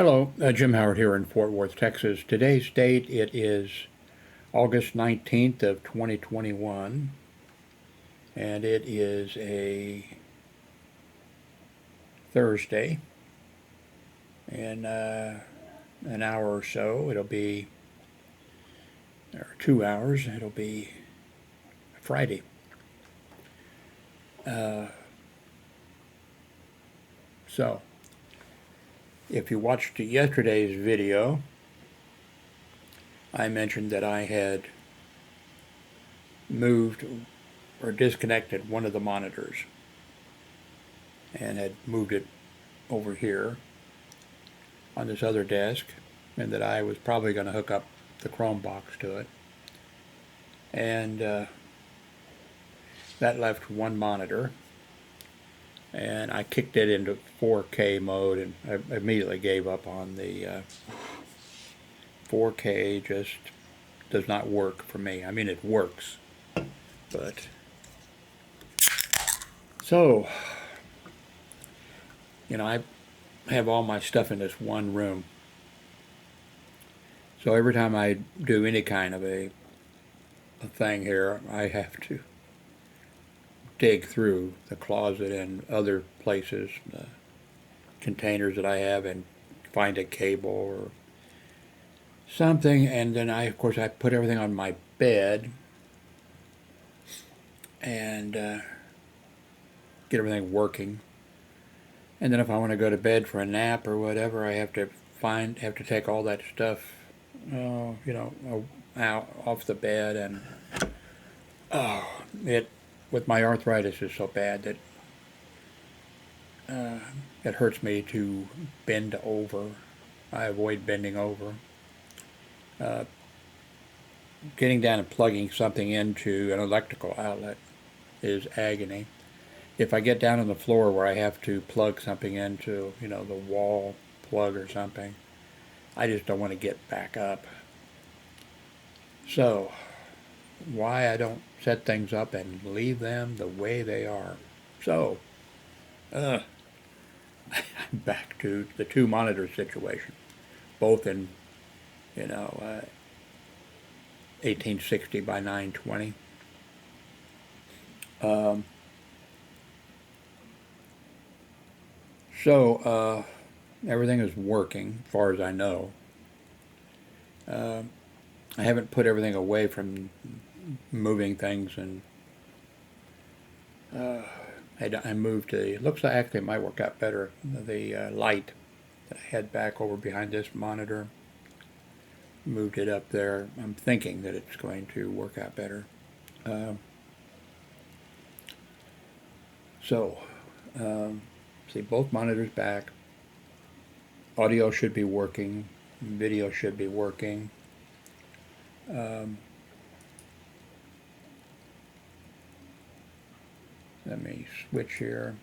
Hello, Jim Howard here in Fort Worth, Texas. Today's date, it is August 19th of 2021, and it is a Thursday. In an hour or so, or 2 hours, it'll be Friday. So, if you watched yesterday's video, I mentioned that I had moved or disconnected one of the monitors and had moved it over here on this other desk, and that I was probably going to hook up the Chromebox to it. And that left one monitor, and I kicked it into 4K mode, and I immediately gave up on the 4K. Just does not work for me. I mean, it works, but so, I have all my stuff in this one room. So every time I do any kind of a thing here, I have to dig through the closet and other places, the containers that I have, and find a cable or something. And then of course, I put everything on my bed and get everything working. And then if I want to go to bed for a nap or whatever, I have to take all that stuff, out off the bed. And with my arthritis is so bad that it hurts me to bend over. I avoid bending over. Getting down and plugging something into an electrical outlet is agony. If I get down on the floor where I have to plug something into, the wall plug or something, I just don't want to get back up. So, why I don't set things up and leave them the way they are. So, I'm back to the two monitor situation, both in, 1860 by 920. So, everything is working, as far as I know. I haven't put everything away from moving things, and I moved it looks like actually it might work out better, the light that I had back over behind this monitor. Moved it up there. I'm thinking that it's going to work out better. See, both monitors back. Audio should be working. Video should be working. Let me switch here.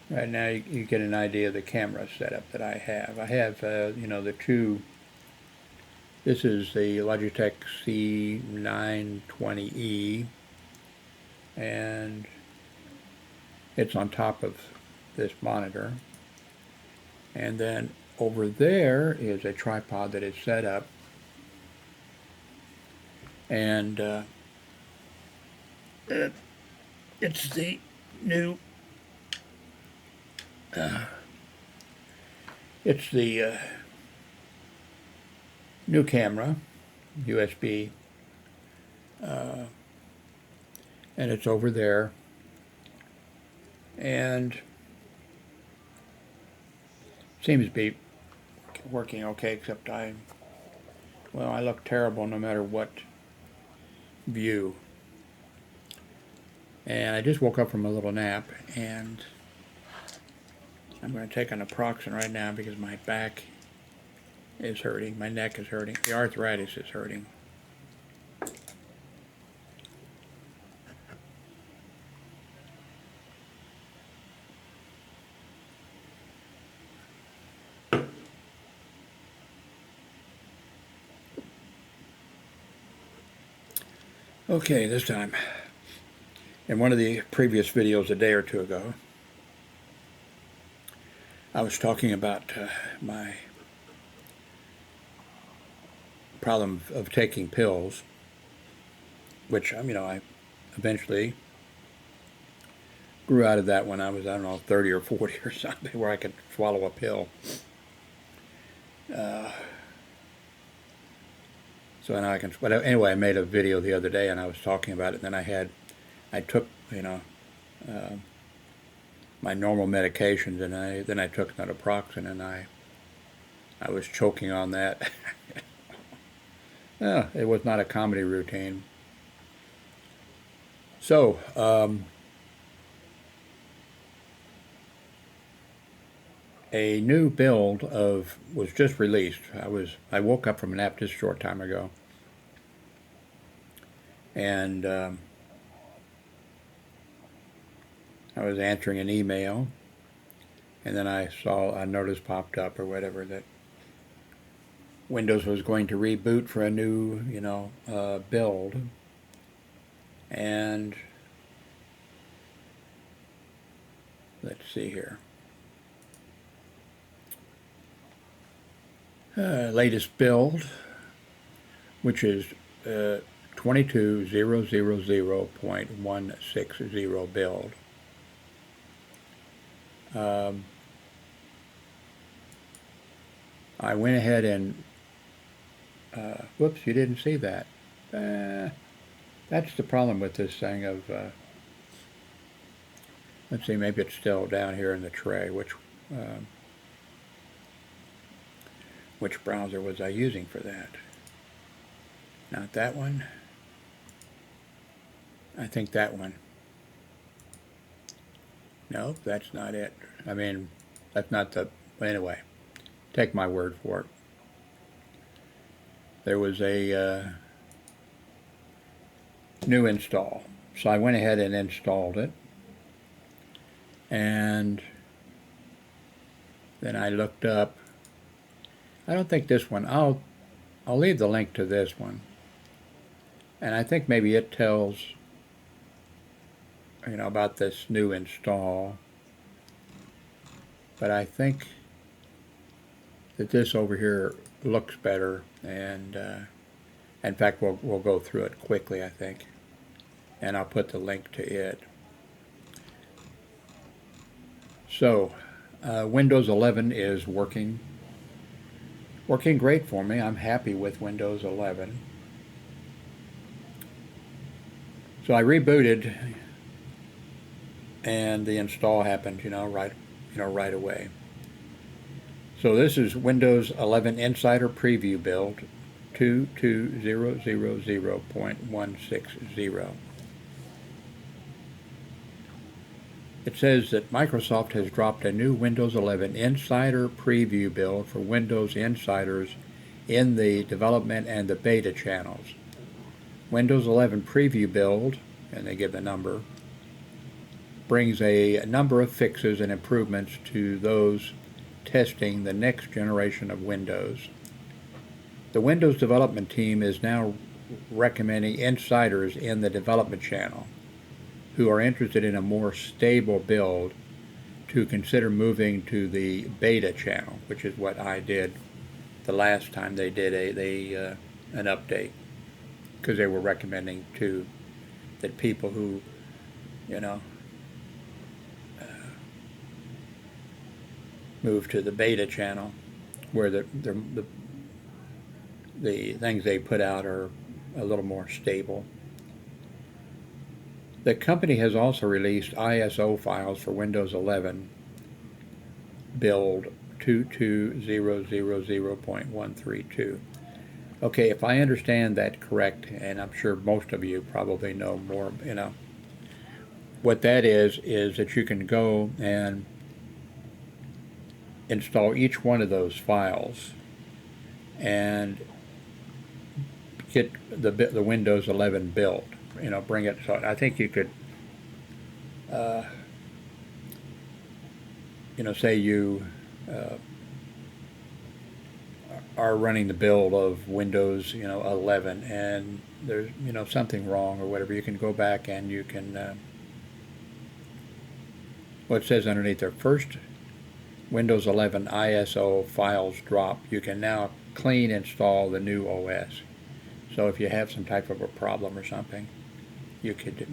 Right now you get an idea of the camera setup that I have. I have, the two. This is the Logitech C920E, and it's on top of this monitor. And then over there is a tripod that is set up, and it's the new new camera, USB, and it's over there, and seems to be working okay, except I look terrible no matter what view. And I just woke up from a little nap, and I'm going to take an naproxen right now because my back is hurting, my neck is hurting, the arthritis is hurting. Okay, this time. In one of the previous videos a day or two ago, I was talking about my problem of taking pills, which, I eventually grew out of that when I was, I don't know, 30 or 40 or something, where I could swallow a pill. So now I can, but anyway, I made a video the other day and I was talking about it, and then I took, my normal medications, and then I took naproxen, and I was choking on that. It was not a comedy routine. So, a new build was just released. I woke up from a nap just a short time ago, and I was answering an email, and then I saw a notice popped up or whatever that Windows was going to reboot for a new, build, and let's see here. Latest build, which is 22.000.160 build. I went ahead and whoops, you didn't see that. That's the problem with this thing of let's see, maybe it's still down here in the tray. Which browser was I using for that? Not that one. I think that one. No, that's not it. I mean, that's not the... Anyway, take my word for it. There was a new install. So I went ahead and installed it. And then I looked up. I don't think this one. I'll leave the link to this one. And I think maybe it tells, about this new install. But I think that this over here looks better, and in fact we'll go through it quickly, I think, and I'll put the link to it. So Windows 11 is working great for me. I'm happy with Windows 11. So I rebooted, and the install happened, right away. So this is Windows 11 Insider Preview build 22.000.160. It says that Microsoft has dropped a new Windows 11 Insider Preview build for Windows Insiders in the development and the beta channels. Windows 11 Preview build, and they give the number, brings a number of fixes and improvements to those testing the next generation of Windows. The Windows development team is now recommending insiders in the development channel who are interested in a more stable build to consider moving to the beta channel, which is what I did the last time they did an update, because they were recommending that people who, move to the beta channel, where the things they put out are a little more stable. The company has also released ISO files for Windows 11 build 22.000.132. Okay, if I understand that correct, and I'm sure most of you probably know more, what that is that you can go and install each one of those files and get the Windows 11 build. Bring it. So I think you could, say you are running the build of Windows, 11, and there's, something wrong or whatever. You can go back and you can Well, it says underneath there, first Windows 11 ISO files drop, you can now clean install the new OS. So if you have some type of a problem or something, you could,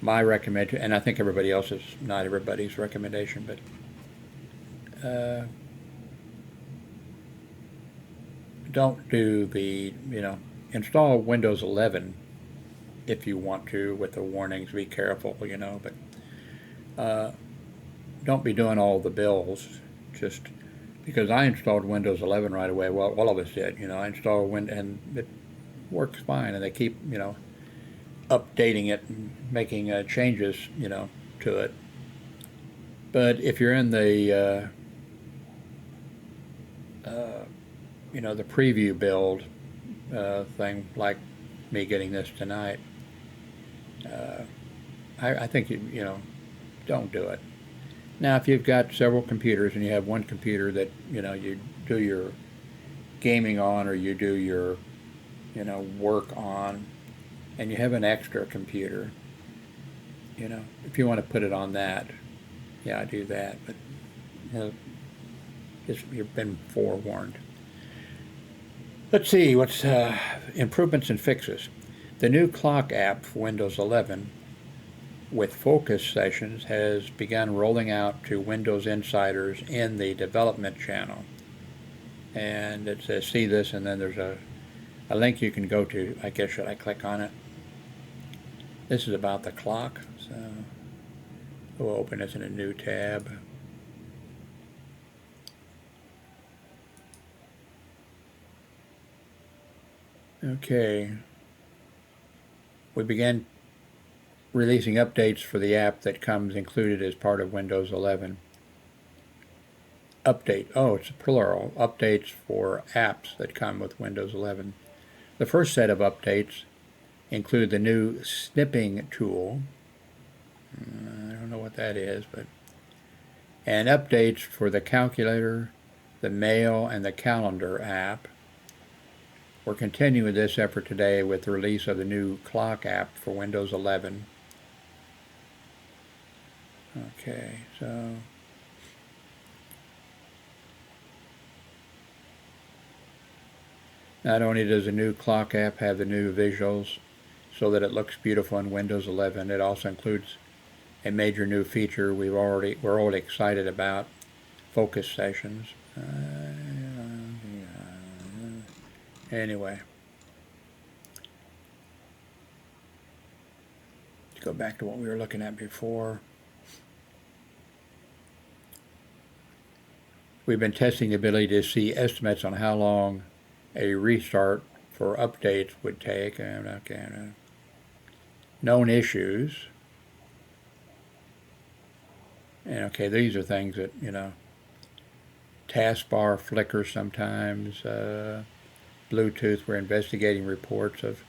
my recommendation, and I think everybody else's, not everybody's recommendation, but don't do the, install Windows 11 if you want to with the warnings, be careful, but don't be doing all the builds just because I installed Windows 11 right away. Well, all of us did, I installed Windows and it works fine, and they keep, updating it and making changes, to it. But if you're in the the preview build thing, like me getting this tonight, I think don't do it. Now, if you've got several computers and you have one computer that you do your gaming on, or you do your work on, and you have an extra computer, if you want to put it on that, yeah, do that. But you've been forewarned. Let's see what's improvements and fixes. The new clock app for Windows 11 with focus sessions has begun rolling out to Windows insiders in the development channel. And it says see this, and then there's a link you can go to. I guess should I click on it? This is about the clock, so we'll open this in a new tab. Okay. We began releasing updates for the app that comes included as part of Windows 11. Update. Oh, it's plural. Updates for apps that come with Windows 11. The first set of updates include the new snipping tool. I don't know what that is, and updates for the calculator, the mail, and the calendar app. We're continuing this effort today with the release of the new clock app for Windows 11. Okay, so not only does the new clock app have the new visuals so that it looks beautiful in Windows 11, it also includes a major new feature we're already excited about: focus sessions. Anyway, let's go back to what we were looking at before. We've been testing the ability to see estimates on how long a restart for updates would take. Known issues. And okay, these are things that, taskbar flickers sometimes. Bluetooth, we're investigating reports of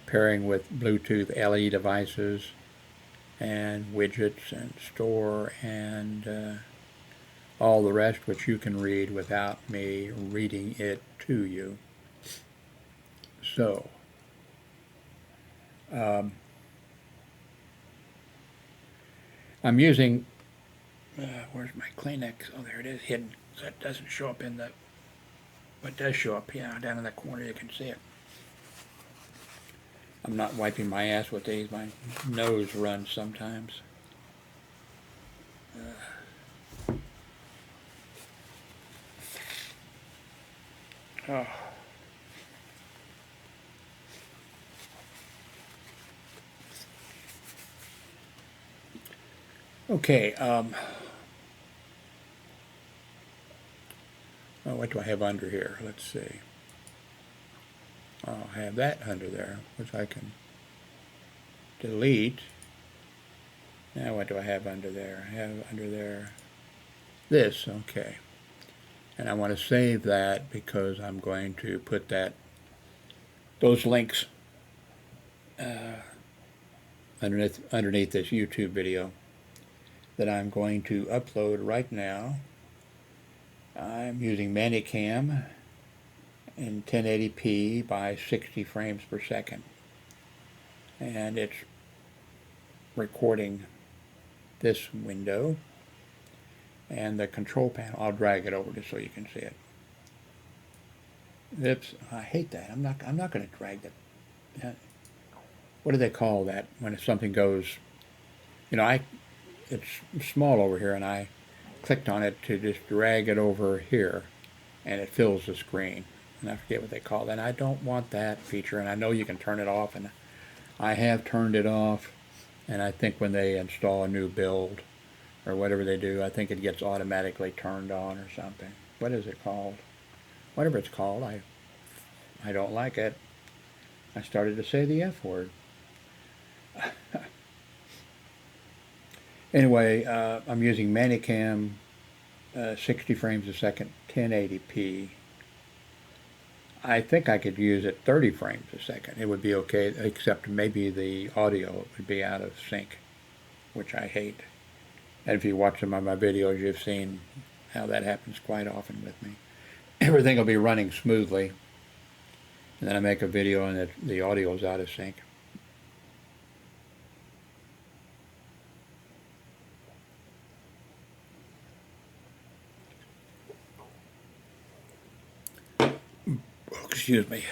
pairing with Bluetooth LE devices and widgets and store and all the rest, which you can read without me reading it to you. So, I'm using, where's my Kleenex? Oh, there it is, hidden. So it doesn't show up in the, what does show up, down in the corner, you can see it. I'm not wiping my ass with these. My nose runs sometimes. Oh. Okay, what do I have under here? Let's see. I'll have that under there, which I can delete. Now what do I have under there? I have under there this, okay. And I want to save that because I'm going to put those links underneath this YouTube video that I'm going to upload right now. I'm using Manicam in 1080p by 60 frames per second, and it's recording this window. And the control panel, I'll drag it over just so you can see it. Oops, I hate that. I'm not going to drag that. What do they call that when something goes? You know, it's small over here, and I clicked on it to just drag it over here, and it fills the screen. And I forget what they call that. And I don't want that feature, and I know you can turn it off, and I have turned it off. And I think when they install a new build or whatever they do, I think it gets automatically turned on or something. What is it called? Whatever it's called, I don't like it. I started to say the F word. Anyway, I'm using Manicam 60 frames a second, 1080p. I think I could use it 30 frames a second. It would be okay, except maybe the audio would be out of sync, which I hate. And if you watch some of my videos, you've seen how that happens quite often with me. Everything will be running smoothly, and then I make a video and the audio is out of sync. Excuse me.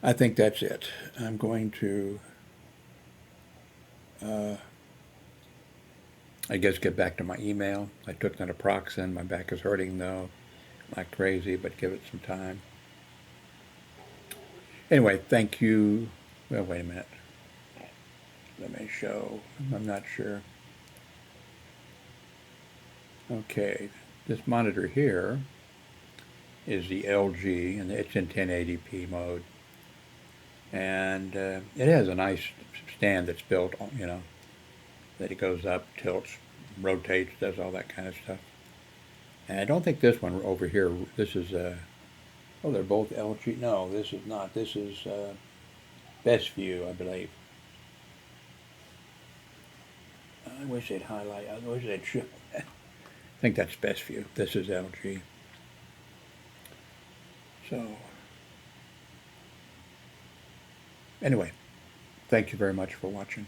I think that's it. I'm going to, I guess, get back to my email. I took naproxen. My back is hurting, though, like crazy, but give it some time. Anyway, thank you. Well, wait a minute. Let me show. I'm not sure. Okay, this monitor here is the LG, and it's in 1080p mode. And it has a nice stand that's built, you know, that it goes up, tilts, rotates, does all that kind of stuff. And I don't think this one over here, this is, oh, they're both LG. No, this is not. This is Best View, I believe. I wish they'd highlight, I wish they'd show. I think that's Best View. This is LG. So, anyway, thank you very much for watching.